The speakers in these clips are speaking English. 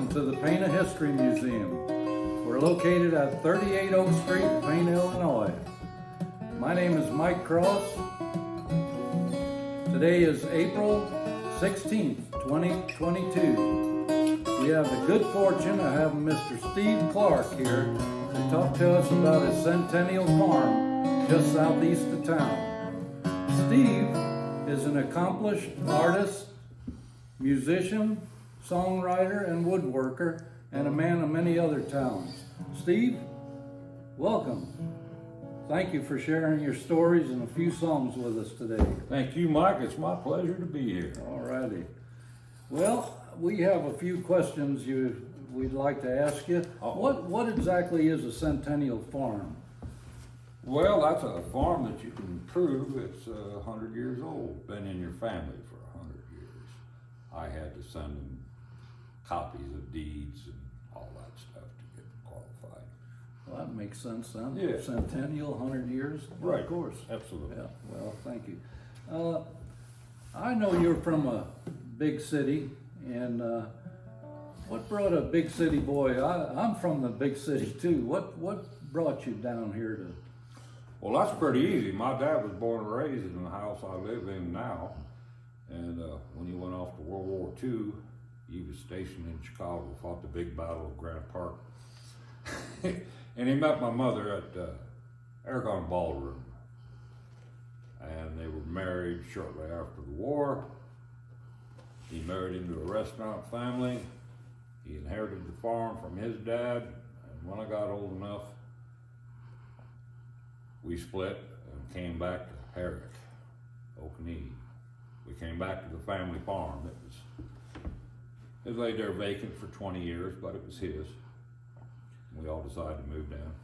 Welcome to the Pana History Museum. We're located at 38 Oak Street, Pana, Illinois. My name is Mike Cross. Today is April 16th, 2022. We have the good fortune of having Mr. Steve Clark here to talk to us about his Centennial Farm just southeast of town. Steve is an accomplished artist, musician, songwriter, and woodworker, and a man of many other talents. Steve, welcome. Thank you for sharing your stories and a few songs with us today. Thank you, Mike. It's my pleasure to be here. All righty. Well, we have a few questions we'd like to ask you. What exactly is a Centennial Farm? Well, that's a farm that you can prove it's 100 years old, been in your family for 100 years. I had to send them copies of deeds and all that stuff to get qualified. Well, that makes sense then. Yeah. Centennial, 100 years? Right. Of course. Absolutely. Yeah, well, thank you. I know you're from a big city, and what brought a big city boy? I'm from the big city too. What brought you down here to? Well, that's pretty easy. My dad was born and raised in the house I live in now. And when he went off to World War II, he was stationed in Chicago, fought the big battle of Grant Park. And he met my mother at Aragon Ballroom. And they were married shortly after the war. He married into a restaurant family. He inherited the farm from his dad. And when I got old enough, we split and came back to Herrick, Okanee. We came back to the family farm. It laid there vacant for 20 years, but it was his. We all decided to move down.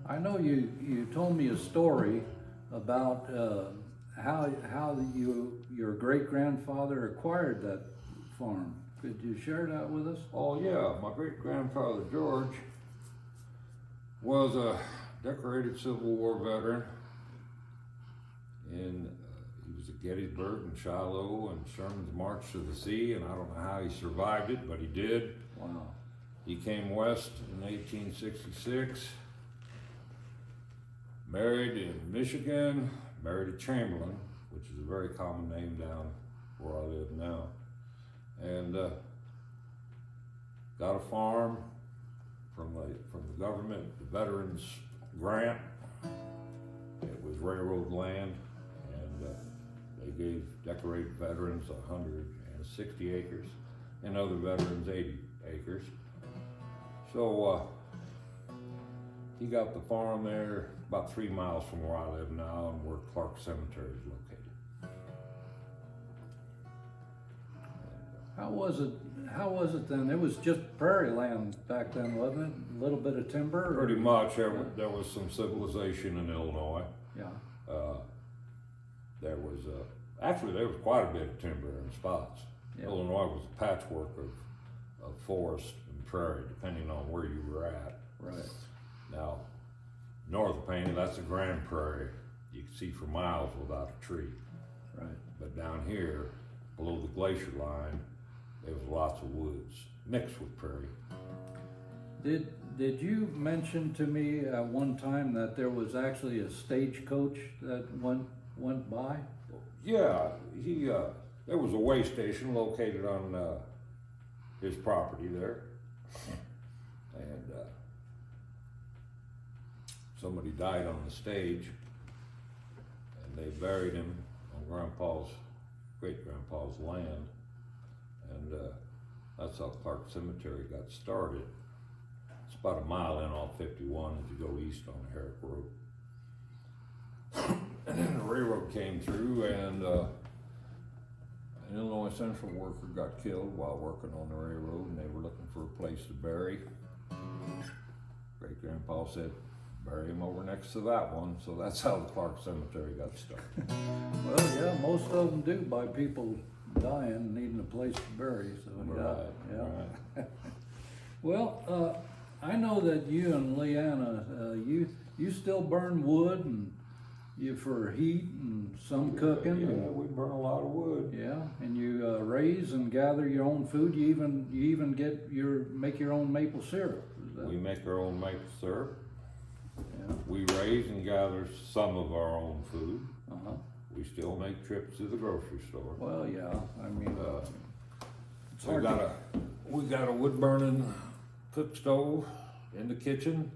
I know you told me a story about how your great-grandfather acquired that farm. Could you share that with us? Oh yeah, my great-grandfather George was a decorated Civil War veteran, and he was at Gettysburg and Shiloh and Sherman's March to the Sea, and I don't know how he survived it, but he did. Wow. He came west in 1866, married in Michigan, married a Chamberlain, which is a very common name down where I live now, and got a farm from the government, the veterans grant. It was railroad land, and they gave decorated veterans 160 acres and other veterans 80 acres. So he got the farm there about 3 miles from where I live now and where Clark Cemetery is located. How was it then? It was just prairie land back then, wasn't it? A little bit of timber? Pretty much. There was some civilization in Illinois. Yeah. There was quite a bit of timber in spots. Yeah. Illinois was a patchwork of forest and prairie, depending on where you were at. Right. Now, north of Pana, that's a grand prairie. You can see for miles without a tree. Right. But down here, below the glacier line, there was lots of woods mixed with prairie. Did you mention to me at one time that there was actually a stagecoach that went by? Yeah, there was a way station located on his property there, and somebody died on the stage, and they buried him on great-grandpa's land, and that's how Clark Cemetery got started. It's about a mile in off 51 as you go east on the Herrick Road. And then the railroad came through, and an Illinois Central worker got killed while working on the railroad, and they were looking for a place to bury. Great-grandpa said, bury him over next to that one, so that's how the Clark Cemetery got started. Well, yeah, most of them do by people dying, needing a place to bury, so Right, yeah. right. Well, I know that you and Leanna, you still burn wood, and you for heat and some cooking. Yeah, we burn a lot of wood. Yeah, and you raise and gather your own food. You even make your own maple syrup. We make our own maple syrup. Yeah. We raise and gather some of our own food. Uh-huh. We still make trips to the grocery store. Well, yeah. I mean, it's We hard got a wood burning cook stove in the kitchen,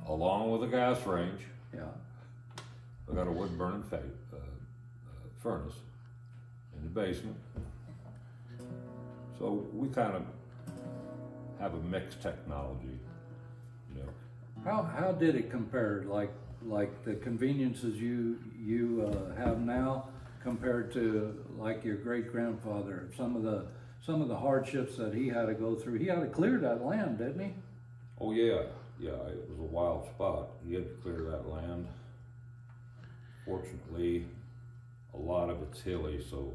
along with a gas range. Yeah. We got a wood burning furnace in the basement. So we kind of have a mixed technology, you know. How did it compare, like the conveniences you have now compared to like your great grandfather? Some of the hardships that he had to go through. He had to clear that land, didn't he? Oh yeah, it was a wild spot. He had to clear that land. Fortunately, a lot of it's hilly, so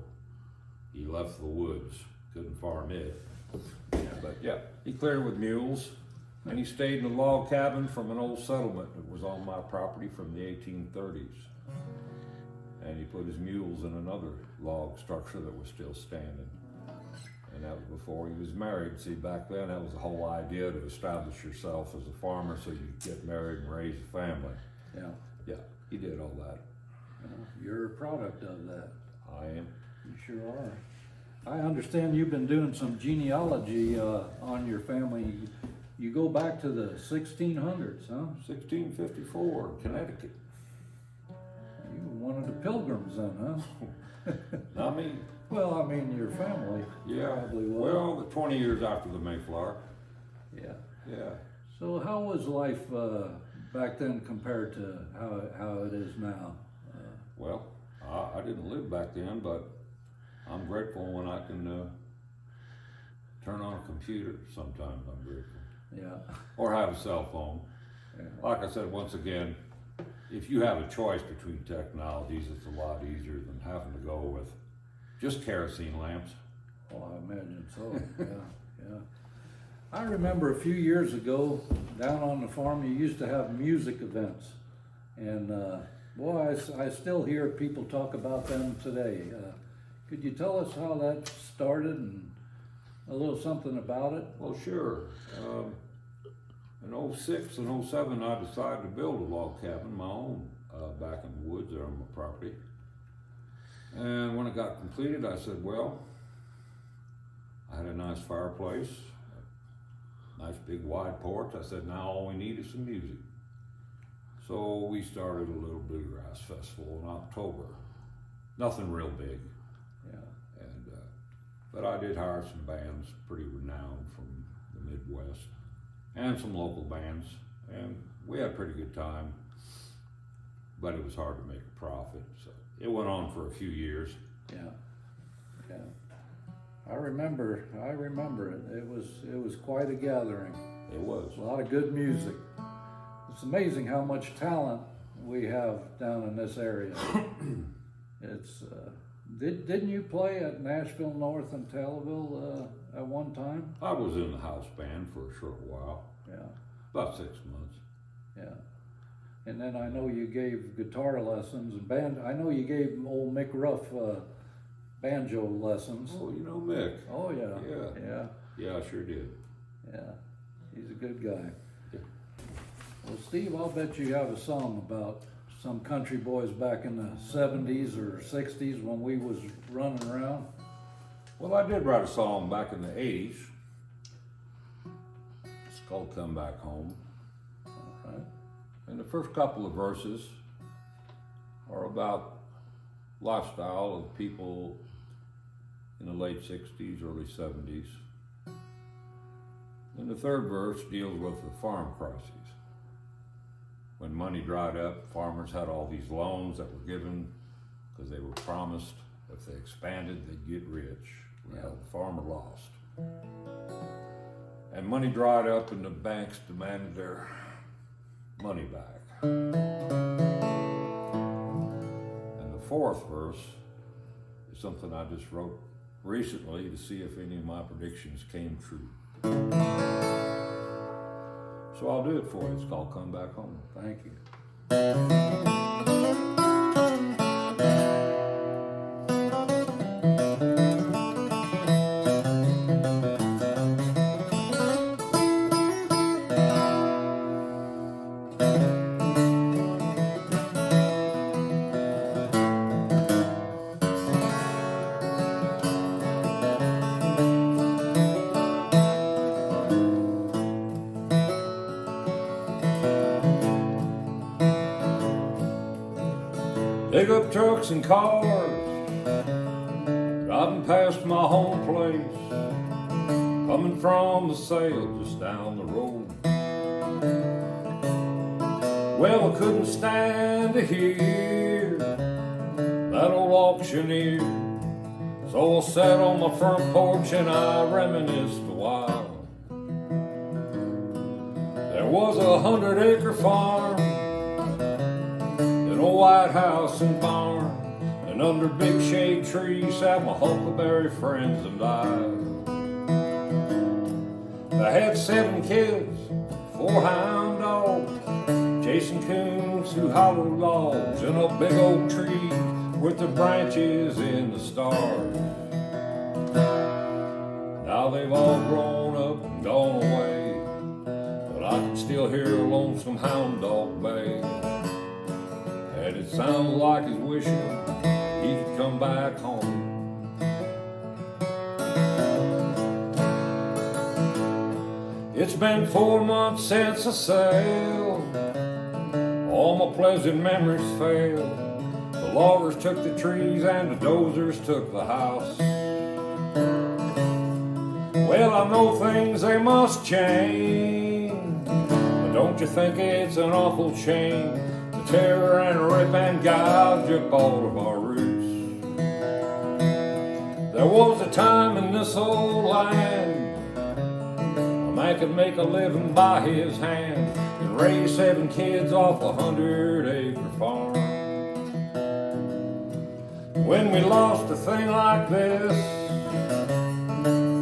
he left the woods, couldn't farm it. But yeah, he cleared with mules, and he stayed in a log cabin from an old settlement that was on my property from the 1830s. And he put his mules in another log structure that was still standing. And that was before he was married. See, back then that was the whole idea, to establish yourself as a farmer so you could get married and raise a family. Yeah. Yeah, he did all that. You're a product of that. I am. You sure are. I understand you've been doing some genealogy on your family. You go back to the 1600s, huh? 1654, Connecticut. You were one of the pilgrims then, huh? Not me. Well, I mean, your family Yeah. probably was. Well, the 20 years after the Mayflower. Yeah. Yeah. So how was life back then compared to how it is now? Well, I didn't live back then, but I'm grateful when I can turn on a computer. Sometimes I'm grateful. Yeah. Or have a cell phone. Yeah. Like I said, once again, if you have a choice between technologies, it's a lot easier than having to go with just kerosene lamps. Oh, I imagine so. Yeah, yeah. I remember a few years ago down on the farm, you used to have music events, and boy, I still hear people talk about them today. Could you tell us how that started and a little something about it? Well, sure. In 06 and 07, I decided to build a log cabin, my own, back in the woods there on my property. And when it got completed, I said, well, I had a nice fireplace, a nice big wide porch. I said, now all we need is some music. So we started a little bluegrass festival in October. Nothing real big. Yeah. And but I did hire some bands pretty renowned from the Midwest and some local bands, and we had a pretty good time, but it was hard to make a profit, so it went on for a few years. Yeah, yeah. I remember it. It was quite a gathering. It was. A lot of good music. It's amazing how much talent we have down in this area. It's didn't you play at Nashville North and Taylorville at one time? I was in the house band for a short while. Yeah. About 6 months. Yeah. And then I know you gave guitar lessons and band. I know you gave old Mick Ruff banjo lessons. Oh, you know Mick. Oh yeah. Yeah. Yeah. Yeah, I sure did. Yeah. He's a good guy. Yeah. Well, Steve, I'll bet you have a song about some country boys back in the 70s or 60s when we was running around. Well, I did write a song back in the 80s. It's called Come Back Home. Okay. And the first couple of verses are about lifestyle of people in the late 60s, early 70s. And the third verse deals with the farm crises. When money dried up, farmers had all these loans that were given because they were promised if they expanded, they'd get rich. Well, the farmer lost. And money dried up and the banks demanded their money back. And the fourth verse is something I just wrote recently to see if any of my predictions came true. So I'll do it for you. It's called Come Back Home. Thank you. Pickup trucks and cars driving past my home place, coming from the sale just down the road. Well, I couldn't stand to hear that old auctioneer, so I sat on my front porch and I reminisced a while. There was 100-acre farm, an old white house and barn, and under big shade trees sat my huckleberry friends and I had 7 kids, 4 hound dogs, chasing coons who hollowed logs in a big oak tree with the branches in the stars. Now they've all grown up and gone away, but I can still hear a lonesome hound dog bay, and it sounds like he's wishing he could come back home. It's been 4 months since I sailed, all my pleasant memories failed. The loggers took the trees and the dozers took the house. Well, I know things, they must change, but don't you think it's an awful shame to tear and rip and gouge up all of our roots? There was a time in this old land a man could make a living by his hand and raise 7 kids off a 100-acre farm. When we lost a thing like this,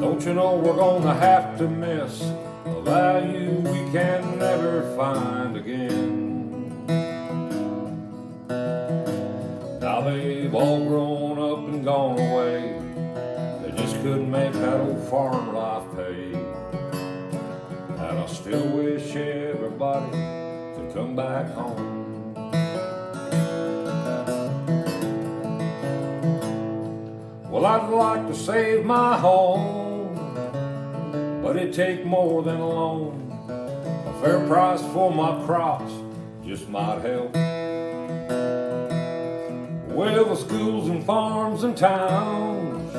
don't you know we're gonna have to miss a value we can never find again? Now they've all grown up and gone away, they just couldn't make that old farm life pay. And I still wish everybody could come back home. Well, I'd like to save my home, but it'd take more than a loan. A fair price for my crops just might help. Well, the schools and farms and towns,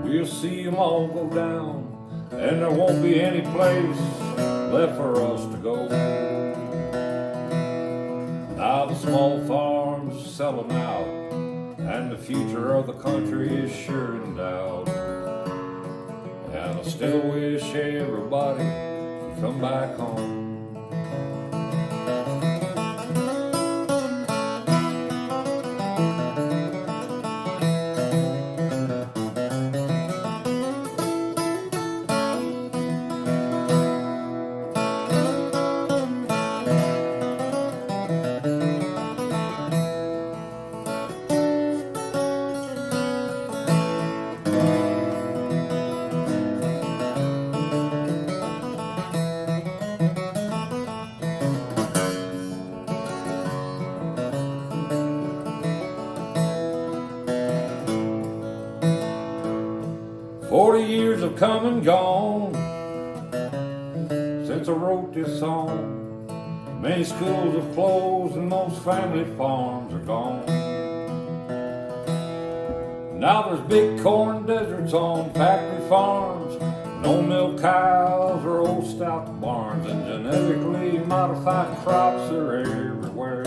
we'll see them all go down, and there won't be any place left for us to go. Now the small farms are selling out, and the future of the country is sure in doubt. And I still wish everybody could come back home. Years have come and gone since I wrote this song. Many schools have closed and most family farms are gone. Now there's big corn deserts on factory farms, no milk cows or old stout barns, and genetically modified crops are everywhere.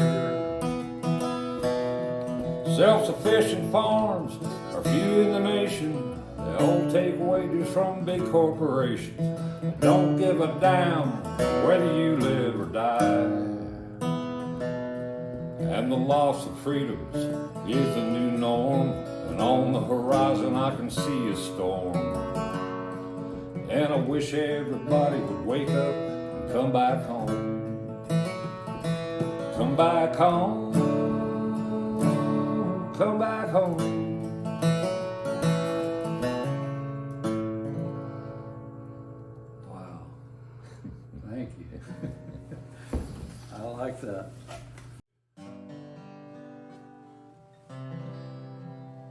Self-sufficient farms are few in the nation. They all take wages from big corporations, don't give a damn whether you live or die. And the loss of freedoms is the new norm, and on the horizon I can see a storm. And I wish everybody would wake up and come back home. Come back home, come back home. Thank you. I like that.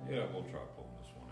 Yeah, we'll try pulling this one.